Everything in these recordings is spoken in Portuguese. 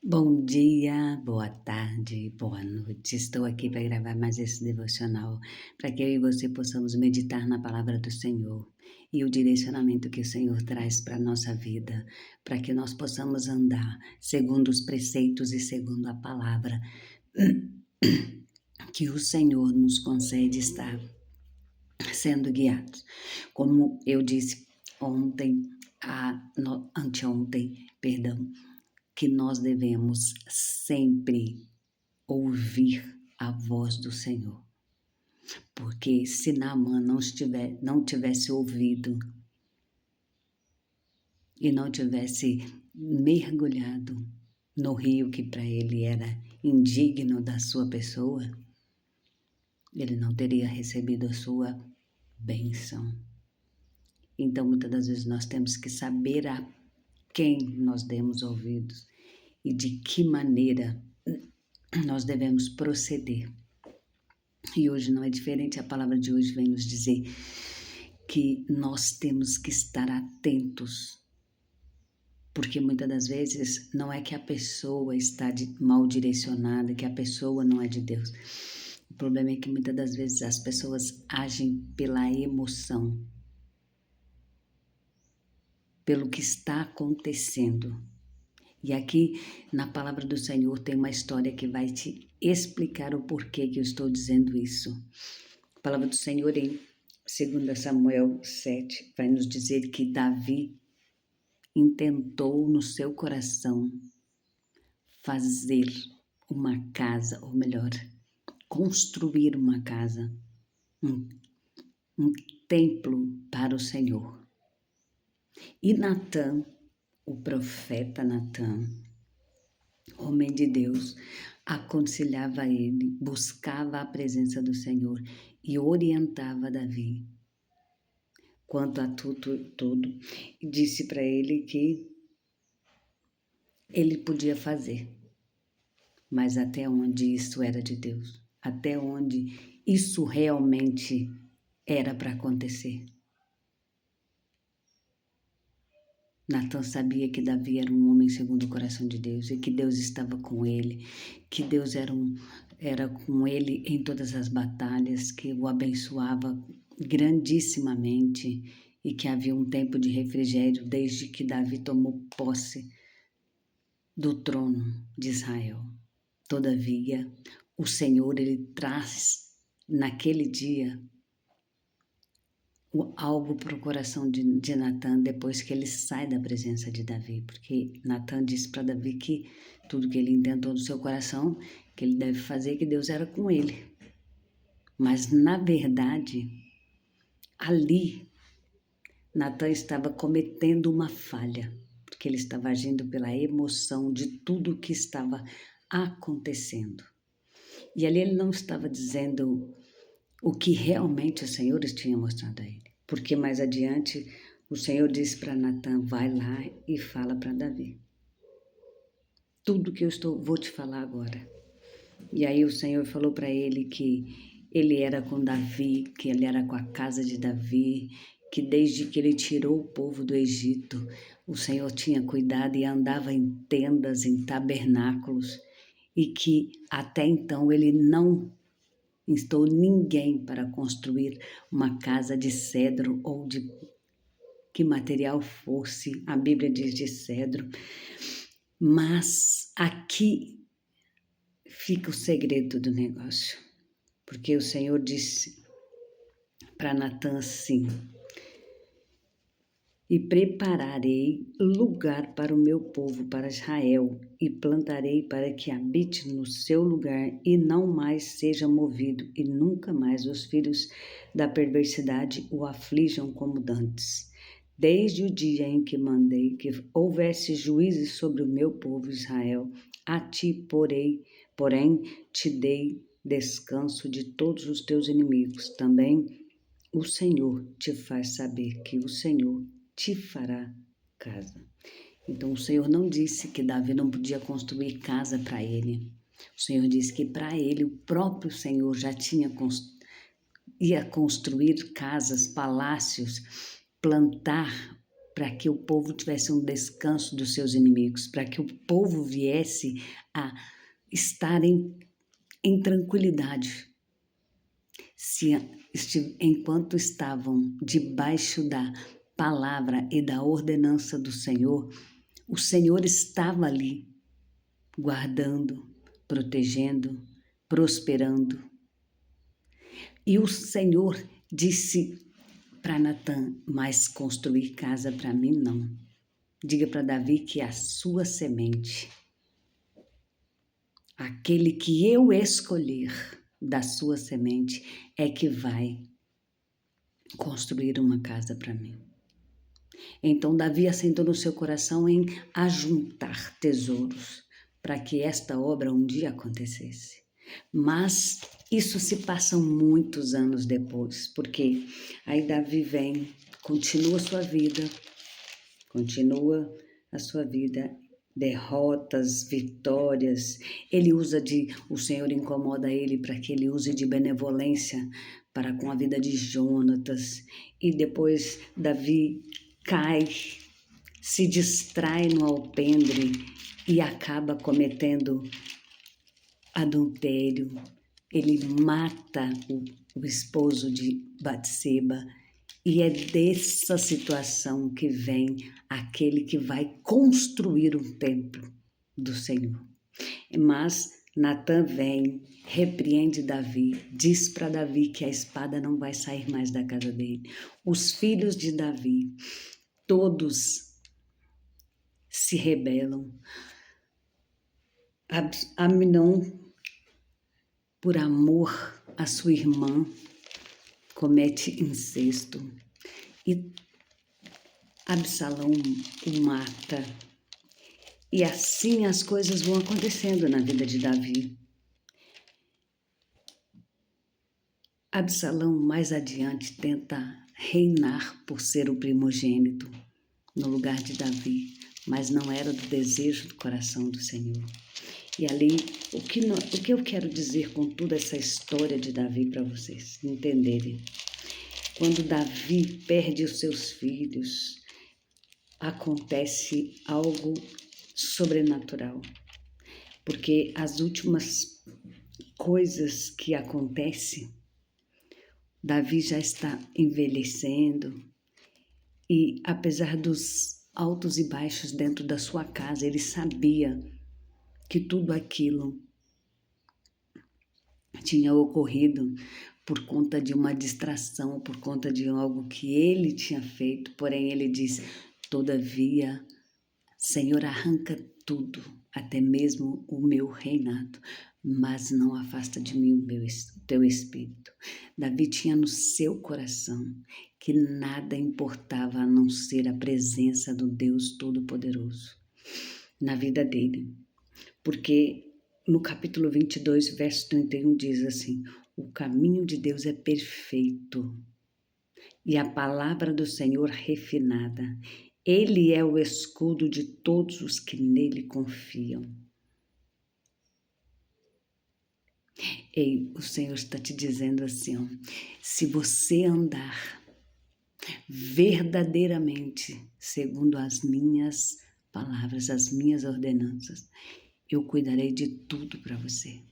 Bom dia, boa tarde, boa noite. Estou aqui para gravar mais esse devocional, para que eu e você possamos meditar na palavra do Senhor e o direcionamento que o Senhor traz para a nossa vida, para que nós possamos andar segundo os preceitos e segundo a palavra que o Senhor nos concede estar sendo guiados. Como eu disse anteontem, perdão, que nós devemos sempre ouvir a voz do Senhor. Porque se Naamã não tivesse ouvido e não tivesse mergulhado no rio que para ele era indigno da sua pessoa, ele não teria recebido a sua bênção. Então, muitas das vezes nós temos que saber a quem nós demos ouvidos e de que maneira nós devemos proceder. E hoje não é diferente, a palavra de hoje vem nos dizer que nós temos que estar atentos, porque muitas das vezes não é que a pessoa está mal direcionada, que a pessoa não é de Deus. O problema é que muitas das vezes as pessoas agem pela emoção, pelo que está acontecendo. E aqui na palavra do Senhor tem uma história que vai te explicar o porquê que eu estou dizendo isso. A palavra do Senhor em 2 Samuel 7 vai nos dizer que Davi intentou no seu coração fazer uma casa, ou melhor, construir uma casa, um templo para o Senhor. E Natã, o profeta Natã, homem de Deus, aconselhava ele, buscava a presença do Senhor e orientava Davi quanto a tudo, e disse para ele que ele podia fazer, mas até onde isso era de Deus, até onde isso realmente era para acontecer. Natã sabia que Davi era um homem segundo o coração de Deus e que Deus estava com ele, que Deus era com ele em todas as batalhas, que o abençoava grandissimamente e que havia um tempo de refrigério desde que Davi tomou posse do trono de Israel. Todavia, o Senhor, ele traz naquele dia algo para o coração de Natã depois que ele sai da presença de Davi, porque Natã disse para Davi que tudo que ele intentou no seu coração, que ele deve fazer, que Deus era com ele. Mas, na verdade, ali, Natã estava cometendo uma falha, porque ele estava agindo pela emoção de tudo que estava acontecendo. E ali ele não estava dizendo o que realmente o Senhor tinha mostrado a ele. Porque mais adiante o Senhor disse para Natã, vai lá e fala para Davi. Tudo que vou te falar agora. E aí o Senhor falou para ele que ele era com Davi, que ele era com a casa de Davi, que desde que ele tirou o povo do Egito, o Senhor tinha cuidado e andava em tendas, em tabernáculos, e que até então ele não instou ninguém para construir uma casa de cedro ou de que material fosse, a Bíblia diz de cedro, mas aqui fica o segredo do negócio, porque o Senhor disse para Natã assim, e prepararei lugar para o meu povo, para Israel, e plantarei para que habite no seu lugar e não mais seja movido, e nunca mais os filhos da perversidade o aflijam como dantes. Desde o dia em que mandei que houvesse juízes sobre o meu povo Israel, a ti porém te dei descanso de todos os teus inimigos. Também o Senhor te faz saber que o Senhor te fará casa. Então o Senhor não disse que Davi não podia construir casa para ele. O Senhor disse que para ele o próprio Senhor já ia construir casas, palácios, plantar para que o povo tivesse um descanso dos seus inimigos, para que o povo viesse a estar em tranquilidade. Enquanto estavam debaixo da palavra e da ordenança do Senhor, o Senhor estava ali, guardando, protegendo, prosperando. E o Senhor disse para Natã: mas construir casa para mim não. Diga para Davi que a sua semente, aquele que eu escolher da sua semente, é que vai construir uma casa para mim. Então Davi assentou no seu coração em ajuntar tesouros para que esta obra um dia acontecesse. Mas isso se passa muitos anos depois, porque aí Davi vem, continua a sua vida, derrotas, vitórias. O Senhor incomoda ele para que ele use de benevolência para com a vida de Jonatas. E depois Davi cai, se distrai no alpendre e acaba cometendo adultério. Ele mata o esposo de Batseba. E é dessa situação que vem aquele que vai construir o templo do Senhor. Mas Natã vem, repreende Davi, diz para Davi que a espada não vai sair mais da casa dele. Os filhos de Davi, todos se rebelam. Amnon, por amor à sua irmã, comete incesto e Absalão o mata. E assim as coisas vão acontecendo na vida de Davi. Absalão mais adiante tenta reinar por ser o primogênito no lugar de Davi, mas não era do desejo do coração do Senhor. E ali, o que eu quero dizer com toda essa história de Davi para vocês entenderem? Quando Davi perde os seus filhos, acontece algo sobrenatural, porque as últimas coisas que acontecem, Davi já está envelhecendo e apesar dos altos e baixos dentro da sua casa, ele sabia que tudo aquilo tinha ocorrido por conta de uma distração, por conta de algo que ele tinha feito. Porém, ele diz: todavia, Senhor, arranca tudo, até mesmo o meu reinado, mas não afasta de mim o teu espírito. Davi tinha no seu coração que nada importava a não ser a presença do Deus Todo-Poderoso na vida dele. Porque no capítulo 22, verso 31 diz assim: o caminho de Deus é perfeito e a palavra do Senhor refinada. Ele é o escudo de todos os que nele confiam. Ei, o Senhor está te dizendo assim, ó, se você andar verdadeiramente segundo as minhas palavras, as minhas ordenanças, eu cuidarei de tudo para você.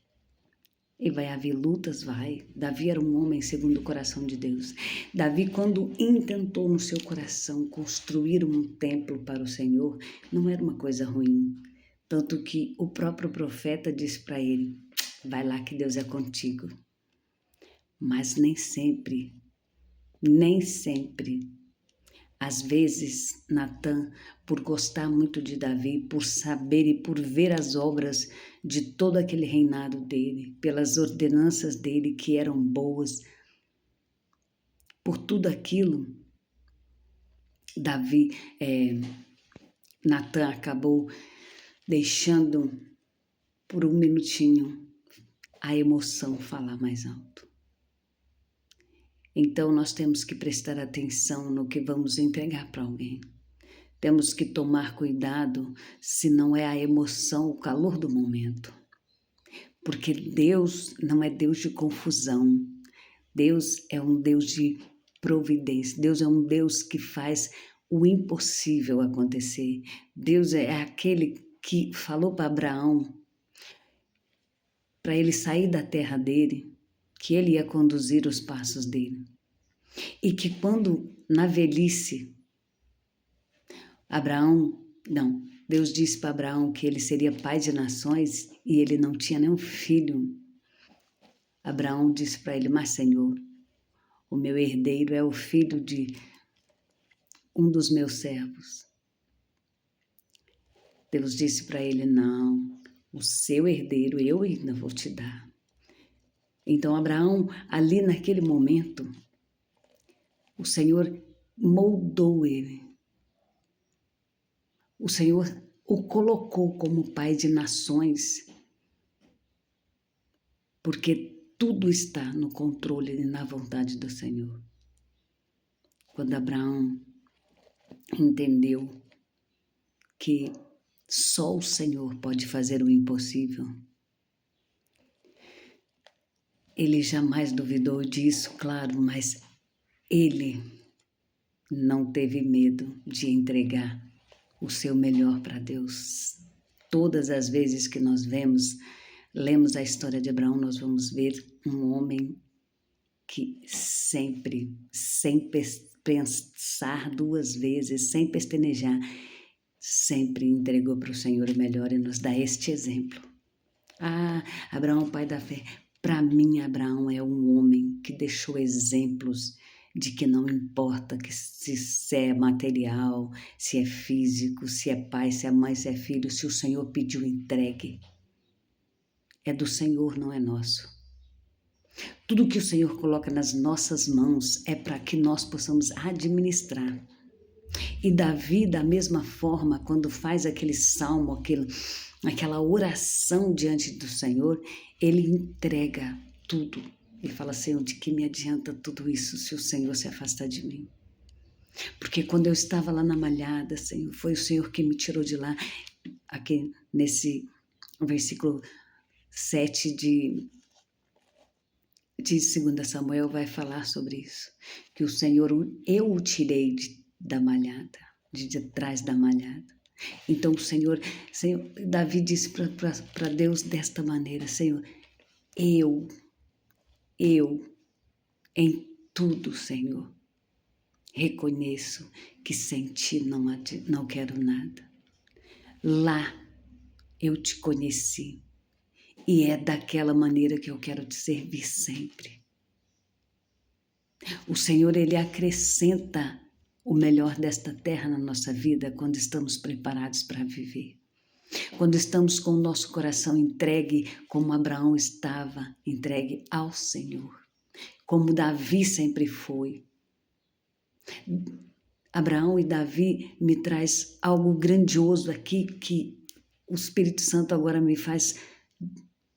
E vai haver lutas, vai. Davi era um homem segundo o coração de Deus. Davi, quando intentou no seu coração construir um templo para o Senhor, não era uma coisa ruim. Tanto que o próprio profeta disse para ele: vai lá que Deus é contigo. Mas nem sempre, às vezes, Natã, por gostar muito de Davi, por saber e por ver as obras de todo aquele reinado dele, pelas ordenanças dele que eram boas, por tudo aquilo, Natã acabou deixando por um minutinho a emoção falar mais alto. Então, nós temos que prestar atenção no que vamos entregar para alguém. Temos que tomar cuidado se não é a emoção, o calor do momento. Porque Deus não é Deus de confusão. Deus é um Deus de providência. Deus é um Deus que faz o impossível acontecer. Deus é aquele que falou para Abraão, para ele sair da terra dele, que ele ia conduzir os passos dele. E que quando na velhice, Deus disse para Abraão que ele seria pai de nações e ele não tinha nenhum filho. Abraão disse para ele, mas Senhor, o meu herdeiro é o filho de um dos meus servos. Deus disse para ele, não, o seu herdeiro eu ainda vou te dar. Então Abraão, ali naquele momento, o Senhor moldou ele. O Senhor o colocou como pai de nações, porque tudo está no controle e na vontade do Senhor. Quando Abraão entendeu que só o Senhor pode fazer o impossível, ele jamais duvidou disso, claro, mas ele não teve medo de entregar o seu melhor para Deus. Todas as vezes que nós lemos a história de Abraão, nós vamos ver um homem que sempre, sem pensar duas vezes, sem pestanejar, sempre entregou para o Senhor o melhor e nos dá este exemplo. Abraão, pai da fé. Para mim, Abraão é um homem que deixou exemplos de que não importa que se é material, se é físico, se é pai, se é mãe, se é filho, se o Senhor pediu, entregue. É do Senhor, não é nosso. Tudo que o Senhor coloca nas nossas mãos é para que nós possamos administrar. E Davi, da mesma forma, quando faz aquele salmo, aquela oração diante do Senhor, ele entrega tudo. Ele fala, Senhor, de que me adianta tudo isso se o Senhor se afastar de mim? Porque quando eu estava lá na malhada, Senhor, foi o Senhor que me tirou de lá. Aqui nesse versículo 7 de 2 Samuel vai falar sobre isso. Que o Senhor, eu o tirei da malhada, de trás da malhada. Então o Senhor, Davi disse para Deus desta maneira, Senhor, eu, em tudo, Senhor, reconheço que sem Ti não quero nada. Lá eu Te conheci e é daquela maneira que eu quero Te servir sempre. O Senhor, Ele acrescenta o melhor desta terra na nossa vida quando estamos preparados para viver. Quando estamos com o nosso coração entregue, como Abraão estava entregue ao Senhor, como Davi sempre foi. Abraão e Davi me traz algo grandioso aqui que o Espírito Santo agora me faz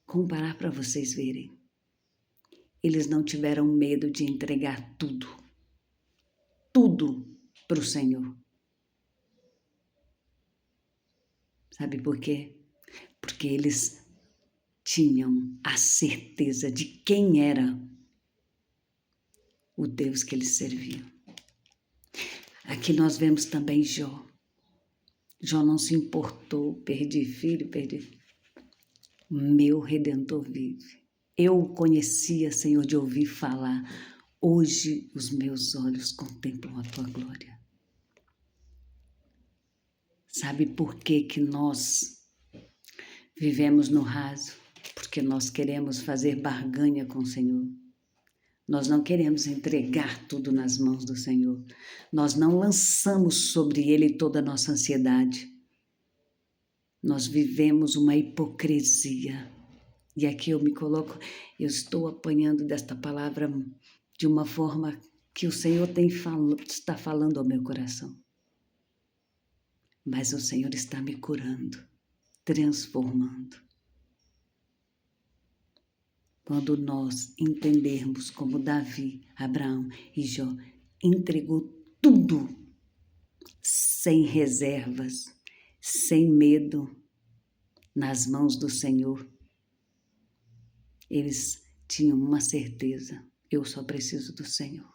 comparar para vocês verem. Eles não tiveram medo de entregar tudo para o Senhor. Sabe por quê? Porque eles tinham a certeza de quem era o Deus que eles serviam. Aqui nós vemos também Jó. Jó não se importou, perdi filho, meu Redentor vive. Eu o conhecia, Senhor, de ouvir falar. Hoje os meus olhos contemplam a Tua glória. Sabe por que nós vivemos no raso? Porque nós queremos fazer barganha com o Senhor. Nós não queremos entregar tudo nas mãos do Senhor. Nós não lançamos sobre Ele toda a nossa ansiedade. Nós vivemos uma hipocrisia. E aqui eu me coloco, eu estou apanhando desta palavra de uma forma que o Senhor está falando ao meu coração. Mas o Senhor está me curando, transformando. Quando nós entendermos como Davi, Abraão e Jó entregou tudo, sem reservas, sem medo, nas mãos do Senhor, eles tinham uma certeza, eu só preciso do Senhor.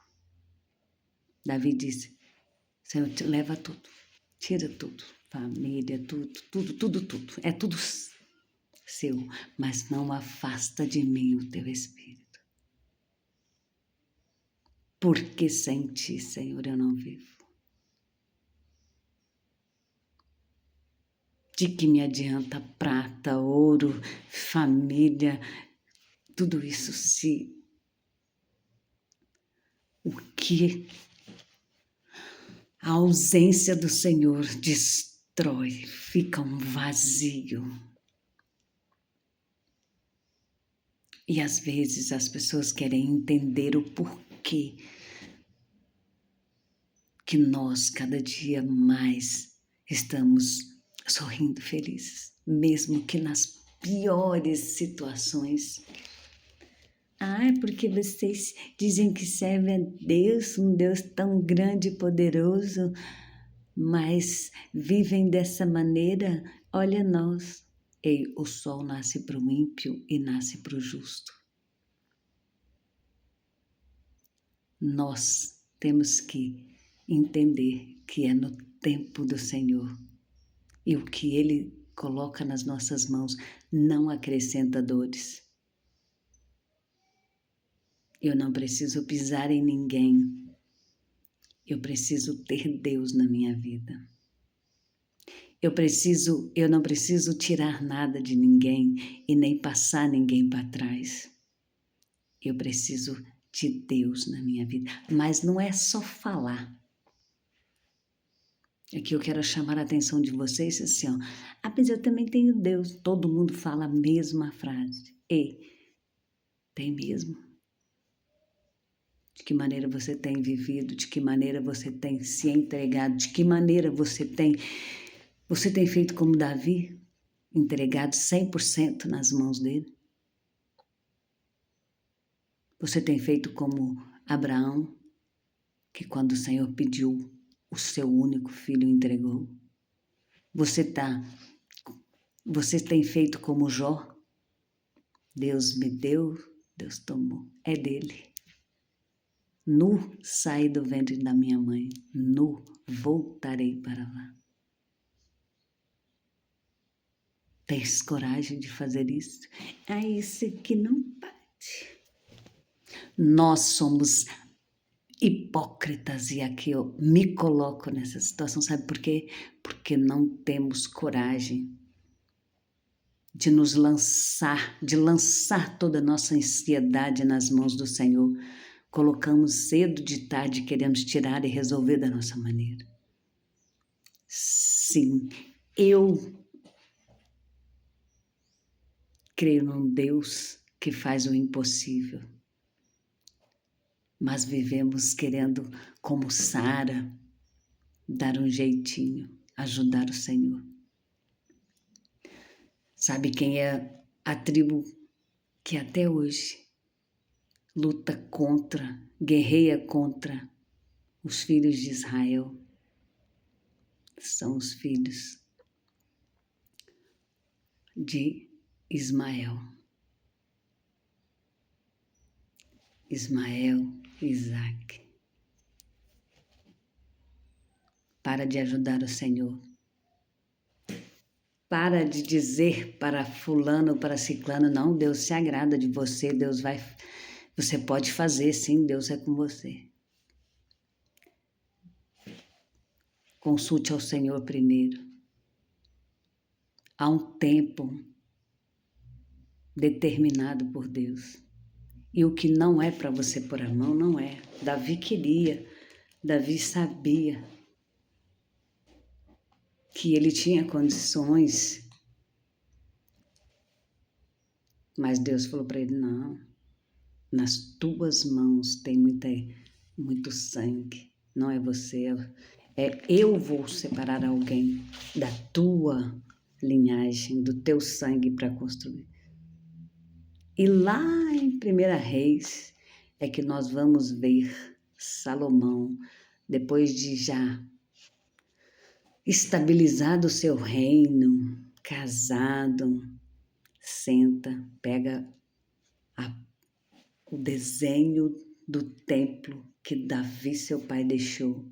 Davi disse, Senhor, leva tudo, tira tudo, família, tudo. É tudo seu, mas não afasta de mim o teu Espírito. Porque sem ti, Senhor, eu não vivo. De que me adianta prata, ouro, família, tudo isso se o que a ausência do Senhor destrói, fica um vazio. E às vezes as pessoas querem entender o porquê que nós cada dia mais estamos sorrindo felizes, mesmo que nas piores situações. É porque vocês dizem que servem a Deus, um Deus tão grande e poderoso, mas vivem dessa maneira. Olha nós. Ei, o sol nasce para o ímpio e nasce para o justo. Nós temos que entender que é no tempo do Senhor e o que Ele coloca nas nossas mãos não acrescenta dores. Eu não preciso pisar em ninguém. Eu preciso ter Deus na minha vida. Eu não preciso tirar nada de ninguém e nem passar ninguém para trás. Eu preciso de Deus na minha vida. Mas não é só falar. Aqui eu quero chamar a atenção de vocês assim, ó. Mas eu também tenho Deus. Todo mundo fala a mesma frase. Ei, tem mesmo? De que maneira você tem vivido? De que maneira você tem se entregado? De que maneira você tem feito como Davi? Entregado 100% nas mãos dele? Você tem feito como Abraão, que quando o Senhor pediu, o seu único filho entregou? Você tem feito como Jó? Deus me deu, Deus tomou, é dele. Nu saí do ventre da minha mãe, nu voltarei para lá. Tens coragem de fazer isso? Isso aqui não bate. Nós somos hipócritas e aqui eu me coloco nessa situação, sabe por quê? Porque não temos coragem de lançar toda a nossa ansiedade nas mãos do Senhor. Colocamos cedo de tarde, queremos tirar e resolver da nossa maneira. Sim, eu creio num Deus que faz o impossível. Mas vivemos querendo, como Sara, dar um jeitinho, ajudar o Senhor. Sabe quem é a tribo que até hoje luta contra, guerreia contra os filhos de Israel? São os filhos de Ismael. Ismael, Isaac. Para de ajudar o Senhor. Para de dizer para fulano, para ciclano, não, Deus se agrada de você, você pode fazer, sim, Deus é com você. Consulte ao Senhor primeiro. Há um tempo determinado por Deus. E o que não é para você pôr a mão, não é. Davi queria, Davi sabia que ele tinha condições, mas Deus falou para ele, não, nas tuas mãos tem muito sangue, não é você, eu vou separar alguém da tua linhagem, do teu sangue para construir. E lá em 1 Reis é que nós vamos ver Salomão, depois de já estabilizado o seu reino, casado, senta, pega o desenho do templo que Davi, seu pai, deixou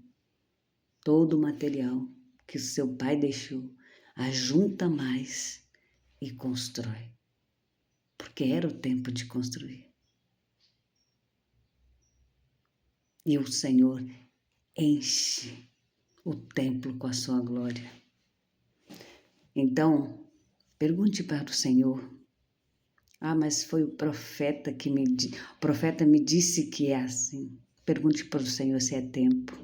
todo o material que o seu pai deixou, ajunta mais e constrói. Porque era o tempo de construir. E o Senhor enche o templo com a sua glória. Então, pergunte para o Senhor: mas foi o profeta que o profeta me disse que é assim. Pergunte para o Senhor se é tempo.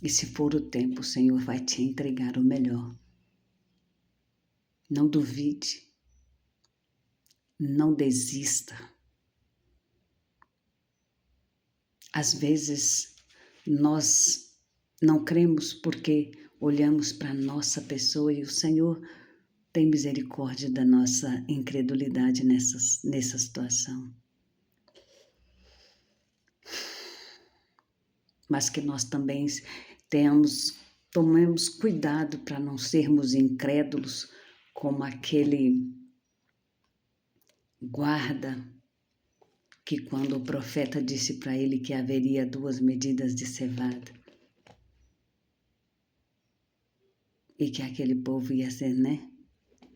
E se for o tempo, o Senhor vai te entregar o melhor. Não duvide. Não desista. Às vezes, nós não cremos porque olhamos para a nossa pessoa e o Senhor tem misericórdia da nossa incredulidade nessa situação. Mas que nós também tomemos cuidado para não sermos incrédulos como aquele guarda que quando o profeta disse para ele que haveria 2 medidas de cevada e que aquele povo ia ser,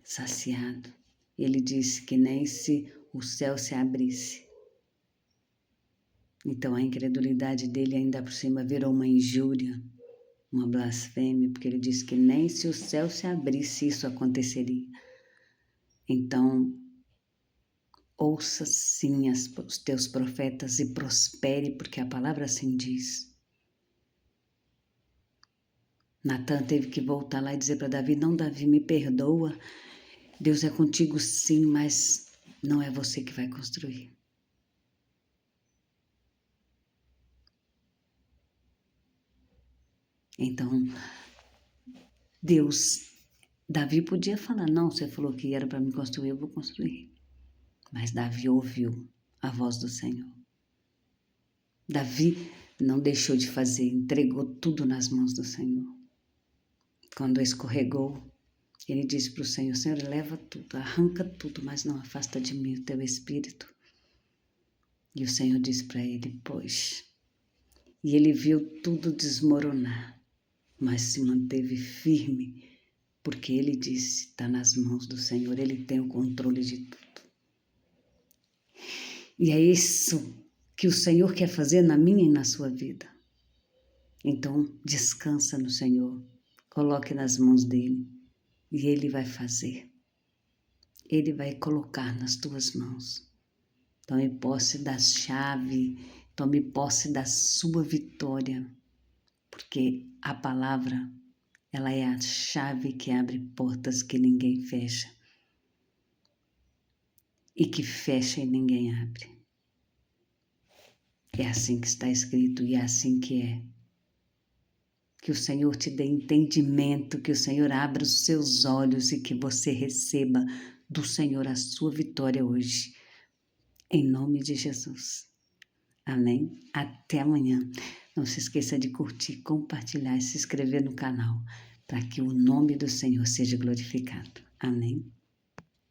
saciado. Ele disse que nem se o céu se abrisse. Então a incredulidade dele ainda por cima virou uma injúria, uma blasfêmia, porque ele disse que nem se o céu se abrisse isso aconteceria. Então, ouça sim os teus profetas e prospere, porque a palavra assim diz. Natan teve que voltar lá e dizer para Davi: não, Davi, me perdoa, Deus é contigo sim, mas não é você que vai construir. Então, Davi podia falar: não, você falou que era para me construir, eu vou construir. Mas Davi ouviu a voz do Senhor. Davi não deixou de fazer, entregou tudo nas mãos do Senhor. Quando escorregou, ele disse para o Senhor: Senhor, leva tudo, arranca tudo, mas não afasta de mim o teu espírito. E o Senhor disse para ele: pois. E ele viu tudo desmoronar, mas se manteve firme, porque ele disse: está nas mãos do Senhor, ele tem o controle de tudo. E é isso que o Senhor quer fazer na minha e na sua vida. Então, descansa no Senhor, coloque nas mãos dele e ele vai fazer. Ele vai colocar nas tuas mãos. Tome posse da chave, tome posse da sua vitória, porque a palavra, ela é a chave que abre portas que ninguém fecha e que fecha e ninguém abre. É assim que está escrito e é assim que é. Que o Senhor te dê entendimento, que o Senhor abra os seus olhos e que você receba do Senhor a sua vitória hoje. Em nome de Jesus. Amém? Até amanhã. Não se esqueça de curtir, compartilhar e se inscrever no canal, para que o nome do Senhor seja glorificado. Amém?